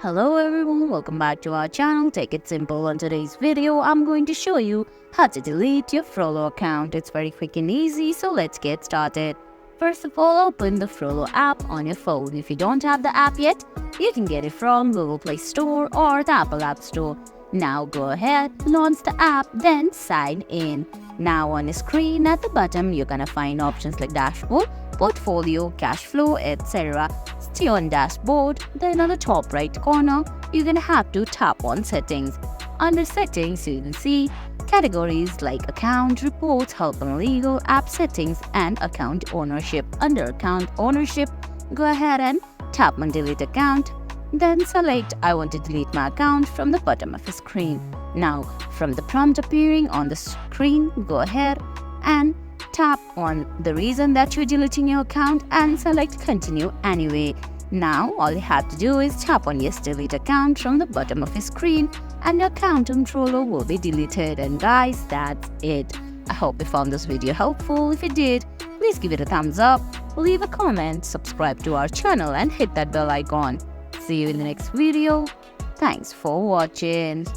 Hello everyone, welcome back to our channel. Take it simple. On today's video, I'm going to show you how to delete your Frollo account. It's very quick and easy, so let's get started. First of all, open the Frollo app on your phone. If you don't have the app yet, you can get it from Google Play Store or the Apple App Store. Now go ahead, launch the app, then sign in. Now on the screen at the bottom, you're gonna find options like dashboard, portfolio, cash flow, etc. Stay on dashboard, then on the top right corner, you're gonna have to tap on settings. Under settings, you can see categories like account, reports, help and legal, app settings, and account ownership. Under account ownership, go ahead and tap on delete account. Then select I want to delete my account from the bottom of the screen. Now, from the prompt appearing on the screen, go ahead and tap on the reason that you're deleting your account and select continue anyway. Now, all you have to do is tap on yes delete account from the bottom of your screen and your account on Frollo will be deleted. And guys, that's it. I hope you found this video helpful. If you did, please give it a thumbs up, leave a comment, subscribe to our channel and hit that bell icon. See you in the next video. Thanks for watching.